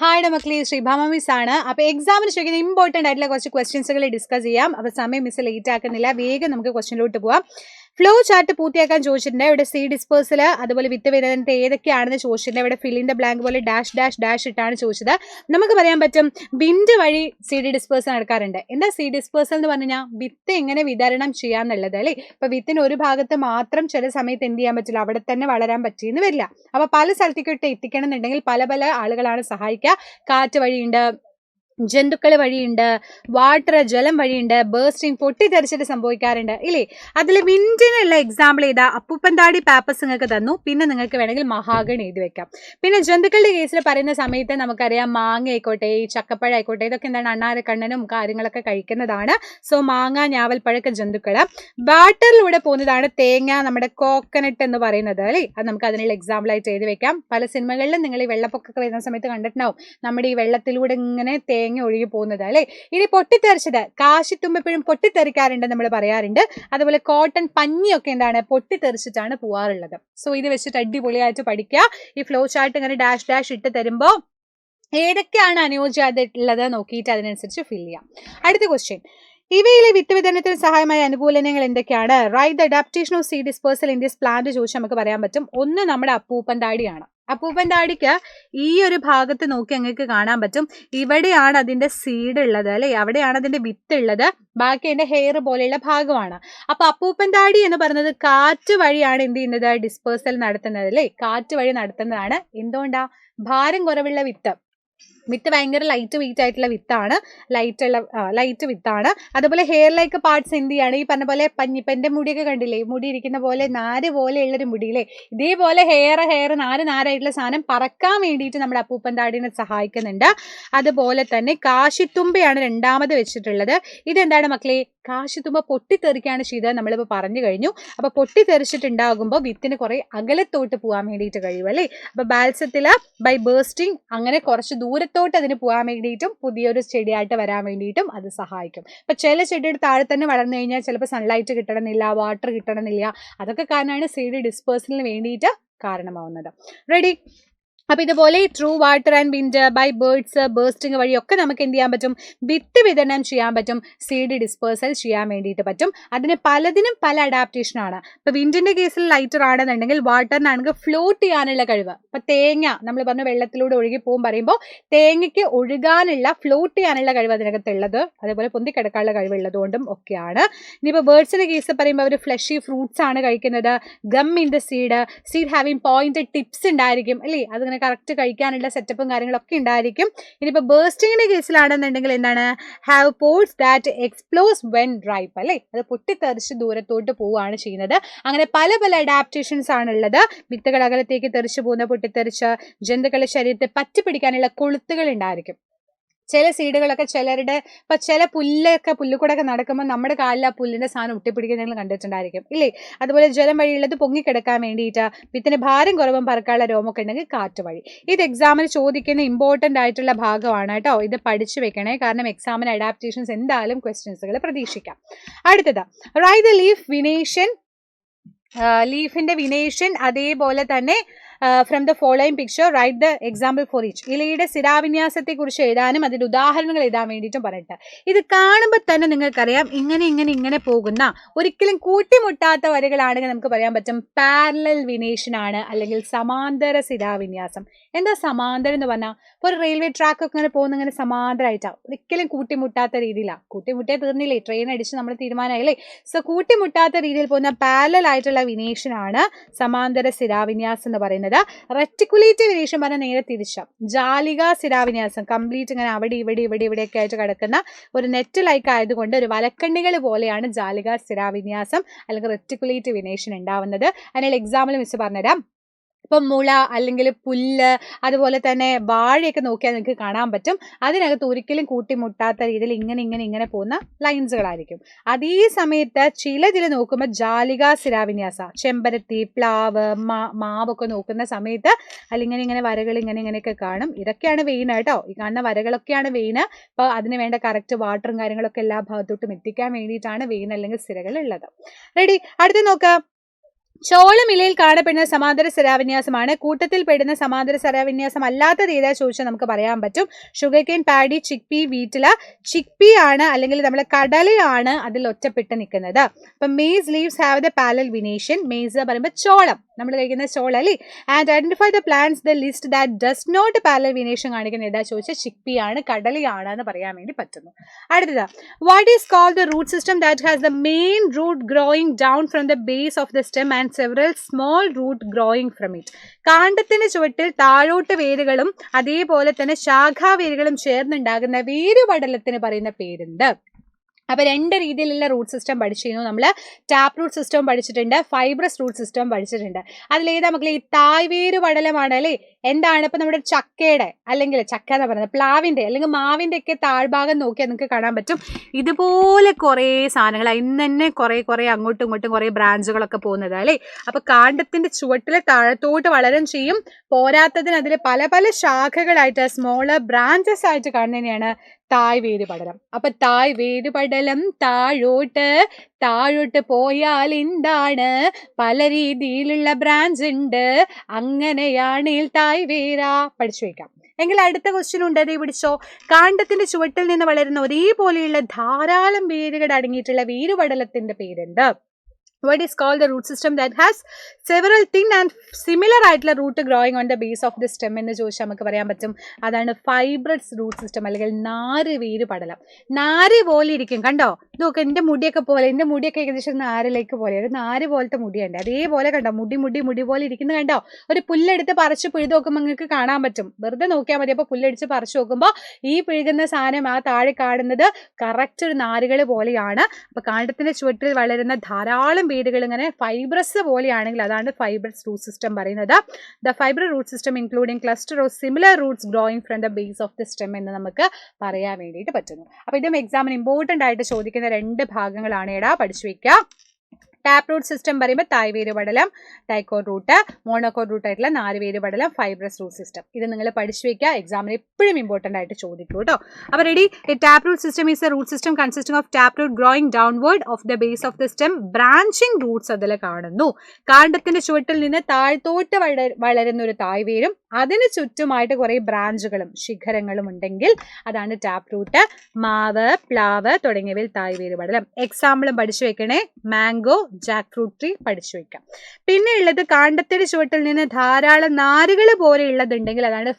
Hi മക്കളെ, Sreebhama miss ആണ്. അപ്പോൾ എക്സാമിന് ചോദിക്കുന്ന ഇമ്പോർട്ടൻ്റ് ആയിട്ടുള്ള കുറച്ച് ക്വസ്റ്റ്യൻസുകൾ ഡിസ്കസ് ചെയ്യാം. അപ്പോൾ സമയം മിസ് ലേറ്റ് ആക്കുന്നില്ല, വേഗം നമുക്ക് ക്വസ്റ്റ്യനിലോട്ട് പോവാം. ഫ്ലോ ചാർട്ട് പൂർത്തിയാക്കാൻ ചോദിച്ചിട്ടുണ്ട്. ഇവിടെ സീ ഡിസ്പേഴ്സൽ, അതുപോലെ വിത്ത് വിതരണത്തെ ഏതൊക്കെയാണെന്ന് ചോദിച്ചിട്ടുണ്ട്. ഇവിടെ ഫിൽ ഇൻ ദ ബ്ലാങ്ക് പോലെ ഡാഷ് ഡാഷ് ഡാഷ് ഇട്ടാണ് ചോദിച്ചത്. നമുക്ക് പറയാൻ പറ്റും വിൻഡ് വഴി സീ ഡിസ്പേഴ്സൽ നടക്കാറുണ്ട്. എന്താ സീ ഡിസ്പേഴ്സൽ എന്ന് പറഞ്ഞു കഴിഞ്ഞാൽ വിത്ത് എങ്ങനെ വിതരണം ചെയ്യാന്നുള്ളത് അല്ലേ. ഇപ്പൊ വിത്തിന് ഒരു ഭാഗത്ത് മാത്രം ചില സമയത്ത് എന്ത് ചെയ്യാൻ പറ്റില്ല, അവിടെ തന്നെ വളരാൻ പറ്റിയെന്ന് വരില്ല. അപ്പൊ പല സ്ഥലത്തേക്ക് എത്തിക്കണം എന്നുണ്ടെങ്കിൽ പല പല ആളുകളാണ് സഹായിക്കുക. കാറ്റ് വഴിയുണ്ട്, ജന്തുക്കൾ വഴിയുണ്ട്, വാട്ടർ ജലം വഴിയുണ്ട്, ബേസ്റ്റിംഗ് പൊട്ടിത്തെറിച്ചിട്ട് സംഭവിക്കാറുണ്ട് ഇല്ലേ. അതിൽ വിൻഡിനുള്ള എക്സാമ്പിൾ ചെയ്താ അപ്പൂപ്പൻതാടി പേപ്പേഴ്സ് നിങ്ങൾക്ക് തന്നു. പിന്നെ നിങ്ങൾക്ക് വേണമെങ്കിൽ മഹാഗണി എഴുതി വെക്കാം. പിന്നെ ജന്തുക്കളുടെ കേസിൽ പറയുന്ന സമയത്ത് നമുക്കറിയാം മാങ്ങ ആയിക്കോട്ടെ, ചക്കപ്പഴം ആയിക്കോട്ടെ, ഇതൊക്കെ എന്താണ് അണ്ണാരക്കണ്ണനും കാര്യങ്ങളൊക്കെ കഴിക്കുന്നതാണ്. സോ മാങ്ങ, ഞാവൽപ്പഴക്ക ജന്തുക്കൾ. വാട്ടറിലൂടെ പോകുന്നതാണ് തേങ്ങ, നമ്മുടെ കോക്കനട്ട് എന്ന് പറയുന്നത് അല്ലേ. അത് നമുക്ക് അതിനുള്ള എക്സാമ്പിൾ ആയിട്ട് എഴുതി വെക്കാം. പല സിനിമകളിലും നിങ്ങൾ ഈ വെള്ളപ്പൊക്കൊക്കെ വരുന്ന സമയത്ത് കണ്ടിട്ടുണ്ടാവും, നമ്മുടെ ഈ വെള്ളത്തിലൂടെ ഇങ്ങനെ തേങ്ങ ഒഴുകി പോകുന്നത് അല്ലെ. ഇനി പൊട്ടിത്തെറിച്ചത്, കാശിത്തുമ്പ് എപ്പോഴും പൊട്ടിത്തെറിക്കാറുണ്ട് നമ്മൾ പറയാറുണ്ട്. അതുപോലെ കോട്ടൺ പഞ്ഞിയൊക്കെ എന്താണ് പൊട്ടിത്തെറിച്ചിട്ടാണ് പോവാറുള്ളത്. സോ ഇത് വെച്ചിട്ട് അടിപൊളിയായിട്ട് പഠിക്കുക. ഈ ഫ്ലോ ചാർട്ട് ഇങ്ങനെ ഡാഷ് ഡാഷ് ഇട്ട് തരുമ്പോൾ ഏതൊക്കെയാണ് അനുയോജ്യതയുള്ളത് നോക്കിയിട്ട് അതിനനുസരിച്ച് ഫിൽ ചെയ്യാം. അടുത്ത ക്വസ്റ്റ്യൻ, ഇവയിലെ വിത്ത് വിതരണത്തിന് സഹായമായ അനുകൂലനങ്ങൾ എന്തൊക്കെയാണ്? Write the adaptation of sea dispersal in this plant ചോദിച്ചാൽ നമുക്ക് പറയാൻ പറ്റും. ഒന്ന് നമ്മുടെ അപ്പൂപ്പൻ താടിയാണ്. അപ്പൂപ്പൻ താടിക്ക് ഈ ഒരു ഭാഗത്ത് നോക്കി നിങ്ങൾക്ക് കാണാൻ പറ്റും, ഇവിടെയാണ് അതിന്റെ സീഡ് ഉള്ളത് അല്ലെ, അവിടെയാണ് അതിന്റെ വിത്ത് ഉള്ളത്. ബാക്കി അതിന്റെ ഹെയർ പോലെയുള്ള ഭാഗമാണ്. അപ്പൊ അപ്പൂപ്പൻ താടി എന്ന് പറയുന്നത് കാറ്റ് വഴിയാണ് എന്ത് ചെയ്യുന്നത്, ഡിസ്പേഴ്സൽ നടത്തുന്നത് അല്ലെ. കാറ്റ് വഴി നടത്തുന്നതാണ്. എന്തുകൊണ്ടാ? ഭാരം കുറവുള്ള വിത്ത് ഭയങ്കര ലൈറ്റ് വെയിറ്റ് ആയിട്ടുള്ള വിത്താണ്, ലൈറ്റ് വിത്താണ്. അതുപോലെ ഹെയറിലേക്ക് പാർട്സ് എന്ത് ചെയ്യാണ്, ഈ പറഞ്ഞ പോലെ പഞ്ഞിപ്പന്റെ മുടിയൊക്കെ കണ്ടില്ലേ, മുടി ഇരിക്കുന്ന പോലെ നാര് പോലെയുള്ളൊരു മുടിയില്ലേ, ഇതേപോലെ ഹെയർ നാരായിട്ടുള്ള സാധനം പറക്കാൻ വേണ്ടിയിട്ട് നമ്മുടെ അപ്പൂപ്പൻ താടിനെ സഹായിക്കുന്നുണ്ട്. അതുപോലെ തന്നെ കാശിത്തുമ്പയാണ് രണ്ടാമത് വെച്ചിട്ടുള്ളത്. ഇതെന്താണ് മക്കളെ? കാശിത്തുമ്പ പൊട്ടിത്തെറിക്കുകയാണ് ചെയ്തത്, നമ്മളിപ്പോൾ പറഞ്ഞു കഴിഞ്ഞു. അപ്പൊ പൊട്ടിത്തെറിച്ചിട്ടുണ്ടാകുമ്പോൾ വിത്തിന് കുറെ അകലത്തോട്ട് പോകാൻ വേണ്ടിയിട്ട് കഴിയും അല്ലേ. അപ്പൊ ബാൽസത്തില് ബൈ ബേസ്റ്റിംഗ് അങ്ങനെ കുറച്ച് ദൂരത്തോട്ട് അതിന് പോകാൻ വേണ്ടിയിട്ടും പുതിയൊരു ചെടിയായിട്ട് വരാൻ വേണ്ടിയിട്ടും അത് സഹായിക്കും. അപ്പൊ ചില ചെടിയുടെ താഴെ തന്നെ വളർന്നു കഴിഞ്ഞാൽ ചിലപ്പോൾ സൺലൈറ്റ് കിട്ടണമെന്നില്ല, വാട്ടർ കിട്ടണമെന്നില്ല. അതൊക്കെ കാരണമാണ് സീഡ് ഡിസ്പേഴ്സലിന് വേണ്ടിയിട്ട് കാരണമാവുന്നത്. റെഡി? അപ്പൊ ഇതുപോലെ through water and wind, by birds, bursting വഴിയൊക്കെ നമുക്ക് എന്ത് ചെയ്യാൻ പറ്റും, വിത്ത് വിതരണം ചെയ്യാൻ പറ്റും, സീഡ് ഡിസ്പേഴ്സൽ ചെയ്യാൻ വേണ്ടിയിട്ട് പറ്റും. അതിന് പലതിനും പല അഡാപ്റ്റേഷൻ ആണ്. ഇപ്പൊ വിൻഡിന്റെ കേസിൽ ലൈറ്റർ ആണെന്നുണ്ടെങ്കിൽ വാട്ടറിനാണെങ്കിൽ ഫ്ലോട്ട് ചെയ്യാനുള്ള കഴിവ്. ഇപ്പൊ തേങ്ങ നമ്മൾ പറഞ്ഞ വെള്ളത്തിലൂടെ ഒഴുകി പോകും പറയുമ്പോൾ തേങ്ങയ്ക്ക് ഒഴുകാനുള്ള, ഫ്ലോട്ട് ചെയ്യാനുള്ള കഴിവ് അതിനകത്തുള്ളത്, അതേപോലെ പൊന്തിക്കിടക്കാനുള്ള കഴിവുള്ളത് കൊണ്ടും ഒക്കെയാണ്. ഇനിയിപ്പോൾ ബേർഡ്സിന്റെ കേസ് പറയുമ്പോൾ അവർ ഫ്ലഷി ഫ്രൂട്ട്സ് ആണ് കഴിക്കുന്നത്. Gum in the seed having pointed tips ഉണ്ടായിരിക്കും അല്ലേ, അതിങ്ങനെ കറക്റ്റ് കഴിക്കാനുള്ള സെറ്റപ്പും കാര്യങ്ങളൊക്കെ ഉണ്ടായിരിക്കും. ഇനിയിപ്പോൾ ബേസ്റ്റിങ്ങിന്റെ കേസിലാണെന്നുണ്ടെങ്കിൽ എന്താണ്, have pods that explode when ripe അല്ലേ, അത് പൊട്ടിത്തെറിച്ച് ദൂരത്തോട്ട് പോവുകയാണ് ചെയ്യുന്നത്. അങ്ങനെ പല പല അഡാപ്റ്റേഷൻസ് ആണുള്ളത്. വിത്തുകൾ അകലത്തേക്ക് തെറിച്ചു പോകുന്ന, പൊട്ടിത്തെറിച്ച് ജന്തുക്കളുടെ ശരീരത്തെ പറ്റിപ്പിടിക്കാനുള്ള കൊളുത്തുകൾ ഉണ്ടായിരിക്കും. ചില സീഡുകളൊക്കെ ചിലരുടെ, ഇപ്പൊ ചില പുല്ലുകൂടൊക്കെ നടക്കുമ്പോൾ നമ്മുടെ കാലിൽ ആ പുല്ലിന്റെ സാധനം ഒട്ടിപ്പിടിക്കുന്ന നിങ്ങൾ കണ്ടിട്ടുണ്ടായിരിക്കും ഇല്ലേ. അതുപോലെ ജലം വഴിയുള്ളത് പൊങ്ങിക്കിടക്കാൻ വേണ്ടിയിട്ട്, വിത്തിന് ഭാരം കുറവും പറക്കാനുള്ള രോമൊക്കെ ഉണ്ടെങ്കിൽ കാറ്റ് വഴി. ഇത് എക്സാമിന് ചോദിക്കുന്ന ഇമ്പോർട്ടന്റ് ആയിട്ടുള്ള ഭാഗമാണ് കേട്ടോ. ഇത് പഠിച്ചു വെക്കണേ, കാരണം എക്സാമിന് അഡാപ്റ്റേഷൻസ് എന്തായാലും ക്വസ്റ്റ്യൻസുകൾ പ്രതീക്ഷിക്കാം. അടുത്തത്, റൈറ്റ് ദ ലീഫ് വിനേഷൻ, ലീഫിന്റെ വിനേഷൻ. അതേപോലെ തന്നെ from the following picture write the example for each. ഇലയുടെ സ്ഥിരാവിന്യാസത്തെ കുറിച്ച് എഴുതാനും അതിന്റെ ഉദാഹരണങ്ങൾ എഴുതാൻ വേണ്ടിയിട്ടും പറഞ്ഞിട്ട്, ഇത് കാണുമ്പോൾ തന്നെ നിങ്ങൾക്കറിയാം ഇങ്ങനെ പോകുന്ന, ഒരിക്കലും കൂട്ടിമുട്ടാത്ത വരികളാണെങ്കിൽ നമുക്ക് പറയാൻ പറ്റും പാരലൽ വിനേഷൻ ആണ്, അല്ലെങ്കിൽ സമാന്തര സ്ഥിരാവിന്യാസം. എന്താ സമാന്തരം എന്ന് പറഞ്ഞാൽ, ഇപ്പോൾ ഒരു റെയിൽവേ ട്രാക്ക് ഒക്കെ ഇങ്ങനെ പോകുന്ന ഇങ്ങനെ സമാന്തരമായിട്ടാണ്, ഒരിക്കലും കൂട്ടിമുട്ടാത്ത രീതിയിലാണ്. കൂട്ടിമുട്ടിയാൽ തീർന്നില്ലേ, ട്രെയിൻ അടിച്ച് നമ്മൾ തീരുമാനമായില്ലേ. സോ കൂട്ടിമുട്ടാത്ത രീതിയിൽ പോകുന്ന പാരലൽ ആയിട്ടുള്ള വിനേഷൻ ആണ് സമാന്തര സ്ഥിരാവിന്യാസം എന്ന് പറയുന്നത്. റെറ്റിക്കുലേറ്റീവ് വിനേഷൻ പറഞ്ഞാൽ നേരെ തിരിച്ച, ജാലിക സ്ഥിരാവിന്യാസം കംപ്ലീറ്റ് ഇങ്ങനെ അവിടെ ഇവിടെയൊക്കെ ആയിട്ട് കിടക്കുന്ന ഒരു നെറ്റ് ലൈക്ക് ആയതുകൊണ്ട് ഒരു വലക്കണ്ണികൾ പോലെയാണ് ജാലിക സ്ഥിരാവിന്യാസം അല്ലെങ്കിൽ റെറ്റിക്കുലേറ്റീവ് വിനേഷൻ ഉണ്ടാവുന്നത്. അതിനുള്ള എക്സാമ്പിൾ മിസ് പറഞ്ഞുതരാം. ഇപ്പം മുള അല്ലെങ്കിൽ പുല്ല്, അതുപോലെ തന്നെ വാഴയൊക്കെ നോക്കിയാൽ നിങ്ങൾക്ക് കാണാൻ പറ്റും, അതിനകത്ത് ഒരിക്കലും കൂട്ടിമുട്ടാത്ത രീതിയിൽ ഇങ്ങനെ പോകുന്ന ലൈൻസുകളായിരിക്കും. അതേ സമയത്ത് ചിലതിൽ നോക്കുമ്പോൾ ജാലിക സ്ഥിരാവിന്യാസ, ചെമ്പരത്തി, പ്ലാവ്, മാവൊക്കെ നോക്കുന്ന സമയത്ത് അതിലിങ്ങനെ വരകൾ ഇങ്ങനെയൊക്കെ കാണും. ഇതൊക്കെയാണ് വെയിൻ കേട്ടോ, ഈ കാണുന്ന വരകളൊക്കെയാണ് വെയിന്. അപ്പോൾ അതിന് വേണ്ട കറക്റ്റ് വാട്ടറും കാര്യങ്ങളൊക്കെ എല്ലാ ഭാഗത്തോട്ടും എത്തിക്കാൻ വേണ്ടിയിട്ടാണ് വെയിൻ അല്ലെങ്കിൽ സ്ഥിരകൾ ഉള്ളത്. റെഡി? അടുത്ത് നോക്കാം, ചോളമിലയിൽ കാണപ്പെടുന്ന സമാന്തര സരാവിന്യാസമാണ്. കൂട്ടത്തിൽ പെടുന്ന സമാന്തര സരാവിന്യാസം അല്ലാത്തത് ഏതാ ചോദിച്ചാൽ നമുക്ക് പറയാൻ പറ്റും. ഷുഗർ കെയിൻ, പാഡി, ചിക്പി, വീറ്റില. ചിക്പി ആണ് അല്ലെങ്കിൽ നമ്മളെ കടലയാണ് അതിൽ ഒറ്റപ്പെട്ട് നിൽക്കുന്നത്. അപ്പം maize leaves have the parallel venation. Maize പറയുമ്പോൾ ചോളം, നമ്മൾ കഴിക്കുന്ന ചോളം അല്ലേ. And identify the plants the list that does not parallel venation കാണിക്കുന്ന ഏതാ ചോദിച്ചാൽ ചിക്പി ആണ്, കടലയാണ് എന്ന് പറയാൻ വേണ്ടി പറ്റുന്നു. അടുത്തത്, what is called the root system that has the main root growing down from the base of the stem and several small root growing from it. കാണ്ഡത്തിന് ചുവട്ടിൽ താഴോട്ട് വേരുകളും അതേപോലെ തന്നെ ശാഖാവേരുകളും ചേർന്നുണ്ടാകുന്ന വേരുപടലത്തിന് പറയുന്ന പേരുണ്ട്. അപ്പൊ രണ്ട് രീതിയിലുള്ള റൂട്ട് സിസ്റ്റം പഠിച്ചിരുന്നു. നമ്മൾ ടാപ്പ് റൂട്ട് സിസ്റ്റം പഠിച്ചിട്ടുണ്ട്, ഫൈബ്രസ് റൂട്ട് സിസ്റ്റം പഠിച്ചിട്ടുണ്ട്. അതിലേതാ മക്കളെ? ഈ തായ്വേര് പടലമാണ് അല്ലേ. എന്താണ് ഇപ്പൊ നമ്മുടെ ചക്കയുടെ അല്ലെങ്കിൽ ചക്ക എന്ന് പറയുന്നത് പ്ലാവിന്റെ അല്ലെങ്കിൽ മാവിന്റെ ഒക്കെ താഴ്ഭാഗം നോക്കിയാൽ നിങ്ങൾക്ക് കാണാൻ പറ്റും ഇതുപോലെ കുറെ സാധനങ്ങൾ ഇന്ന് തന്നെ കുറെ അങ്ങോട്ടും ഇങ്ങോട്ടും കുറെ ബ്രാഞ്ചുകളൊക്കെ പോകുന്നത് അല്ലേ. അപ്പൊ കാണ്ഡത്തിന്റെ ചുവട്ടിലെ താഴത്തോട്ട് വളരും ചെയ്യും. പോരാത്തതിന് അതിൽ പല പല ശാഖകളായിട്ട് സ്മോളർ ബ്രാഞ്ചസ് ആയിട്ട് കാണുന്നതിനെയാണ് തായ്വേര് പടലം. അപ്പൊ തായ്വേര് പടലം താഴോട്ട് പോയാൽ എന്താണ്? പല രീതിയിലുള്ള ബ്രാഞ്ച് ഉണ്ട്, അങ്ങനെയാണെങ്കിൽ തായ്വേര. പഠിച്ചു വെക്കാം. എങ്കിൽ അടുത്ത ക്വസ്റ്റ്യൻ ഉണ്ട്, അതേ പിടിച്ചോ. കാണ്ഡത്തിന്റെ ചുവട്ടിൽ നിന്ന് വളരുന്ന ഒരേപോലെയുള്ള ധാരാളം വേരുകൾ അടങ്ങിയിട്ടുള്ള വേരുപടലത്തിന്റെ പേരുണ്ട്. What is called the root system that has several thin and similar ആയിട്ടുള്ള root growing on the base of the stem എന്ന് ചോദിച്ചാൽ നമുക്ക് പറയാൻ പറ്റും അതാണ് ഫൈബ്രസ് റൂട്ട് സിസ്റ്റം അല്ലെങ്കിൽ നാര് വേര് പടലം. നാര് പോലെ ഇരിക്കും, കണ്ടോ? നോക്ക്, എൻ്റെ മുടിയൊക്കെ പോലെ, എൻ്റെ മുടിയൊക്കെ ഏകദേശം നാരിലേക്ക് പോലെ, ഒരു നാര് പോലത്തെ മുടിയുണ്ട്. അതേപോലെ കണ്ടോ മുടി പോലെ ഇരിക്കുന്നത് കണ്ടോ? ഒരു പുല്ലെടുത്ത് പറിച്ച് പിഴുത് നോക്കുമ്പോൾ നിങ്ങൾക്ക് കാണാൻ പറ്റും. വെറുതെ നോക്കിയാൽ മതി. അപ്പോൾ പുല്ലടിച്ച് പറിച്ച് നോക്കുമ്പോൾ ഈ പിഴുകുന്ന സാധനം ആ താഴെ കാണുന്നത് കറക്റ്റ് ഒരു നാരുകൾ പോലെയാണ്. അപ്പൊ കാണ്ഡത്തിന്റെ ചുവട്ടിൽ വളരുന്ന ധാരാളം വേരുകൾ ഇങ്ങനെ ഫൈബ്രസ് പോലെയാണെങ്കിൽ അതാണ് ഫൈബ്രസ് റൂട്ട് സിസ്റ്റം പറയുന്നത്. The fibrous root system including cluster of similar roots growing from the base of the stem എന്ന് നമുക്ക് പറയാൻ വേണ്ടിയിട്ട് പറ്റുന്നു. അപ്പൊ ഇതും എക്സാമിന് ഇമ്പോർട്ടന്റ് ആയിട്ട് ചോദിക്കുന്ന രണ്ട് ഭാഗങ്ങളാണ്. എടാ പഠിച്ചു വെക്കാം. ടാപ്പ് റൂട്ട് സിസ്റ്റം പറയുമ്പോൾ തായ്വേര് പടലം, ഡൈക്കോട്ട് റൂട്ട്, മോണോക്കോട്ട് റൂട്ട് ആയിട്ടുള്ള നാലുവേര് പടലം, ഫൈബ്രസ് റൂട്ട് സിസ്റ്റം. ഇത് നിങ്ങൾ പഠിച്ചു വെക്കുക. എക്സാമിന് എപ്പോഴും ഇമ്പോർട്ടന്റ് ആയിട്ട് ചോദിക്കും കേട്ടോ. അപ്പോൾ ready. Tap root system is a root system consisting of tap root growing downward of the base of the stem. Branching roots അതിൽ കാണുന്നു. കാണ്ഡത്തിന്റെ ചുവട്ടിൽ നിന്ന് താഴ്ത്തോട്ട് വളരുന്ന ഒരു തായ്വേരും അതിന് ചുറ്റുമായിട്ട് കുറെ ബ്രാഞ്ചുകളും ശിഖരങ്ങളും ഉണ്ടെങ്കിൽ അതാണ് ടാപ്പ് റൂട്ട്. മാവ്, പ്ലാവ് തുടങ്ങിയവയിൽ തായ്വേര് പടലം. എക്സാമ്പിളും പഠിച്ചു വെക്കണേ. മാംഗോ, ജാക്ക് ഫ്രൂട്ട് ട്രീ പഠിച്ചു വെക്കാം. പിന്നെ ഉള്ളത് കാണ്ഡത്തിന്റെ ചുവട്ടിൽ നിന്ന് ധാരാളം നാരുകൾ പോലെയുള്ളതുണ്ടെങ്കിൽ അതാണ്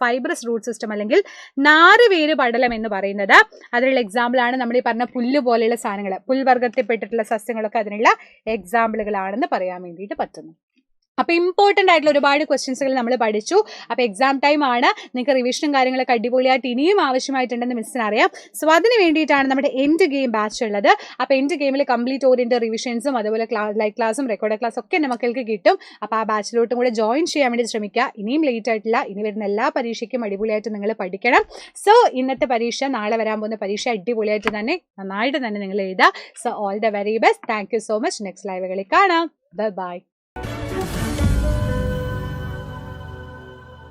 ഫൈബ്രസ് റൂട്ട് സിസ്റ്റം അല്ലെങ്കിൽ നാരുവേര് പടലം എന്ന് പറയുന്നത്. അതിനുള്ള എക്സാമ്പിൾ ആണ് നമ്മൾ ഈ പറഞ്ഞ പുല്ല് പോലെയുള്ള സാധനങ്ങൾ, പുൽവർഗത്തിൽപ്പെട്ടിട്ടുള്ള സസ്യങ്ങളൊക്കെ അതിനുള്ള എക്സാമ്പിളുകളാണെന്ന് പറയാൻ വേണ്ടിയിട്ട് പറ്റുന്നു. അപ്പോൾ ഇമ്പോർട്ടൻ്റ് ആയിട്ടുള്ള ഒരുപാട് ക്വസ്റ്റ്യൻസുകൾ നമ്മൾ പഠിച്ചു. അപ്പോൾ എക്സാം ടൈം ആണ്. നിങ്ങൾക്ക് റിവിഷനും കാര്യങ്ങളൊക്കെ അടിപൊളിയായിട്ട് ഇനിയും ആവശ്യമായിട്ടുണ്ടെന്ന് മിസ്സിന് അറിയാം. സോ അതിന് വേണ്ടിയിട്ടാണ് നമ്മുടെ എൻഡ് ഗെയിം ബാച്ച് ഉള്ളത്. അപ്പോൾ എൻഡ് ഗെയിമിൽ കംപ്ലീറ്റ് ഓറിയൻറ്റഡ് റിവിഷൻസും അതുപോലെ ലൈവ് ക്ലാസ്സും റെക്കോർഡ് ക്ലാസ്സും ഒക്കെ മക്കൾക്ക് കിട്ടും. അപ്പോൾ ആ ബാച്ചിലോട്ടും കൂടെ ജോയിൻ ചെയ്യാൻ വേണ്ടി ശ്രമിക്കുക. ഇനിയും ലേറ്റ് ആയിട്ടില്ല. ഇനി വരുന്ന എല്ലാ പരീക്ഷയ്ക്കും അടിപൊളിയായിട്ട് നിങ്ങൾ പഠിക്കണം. സോ ഇന്നത്തെ പരീക്ഷ, നാളെ വരാൻ പോകുന്ന പരീക്ഷ അടിപൊളിയായിട്ട് തന്നെ നന്നായിട്ട് തന്നെ നിങ്ങൾ എഴുതുക. So all the very best. Thank you so much. Next ലൈവുകളിൽ കാണാം. Bye by.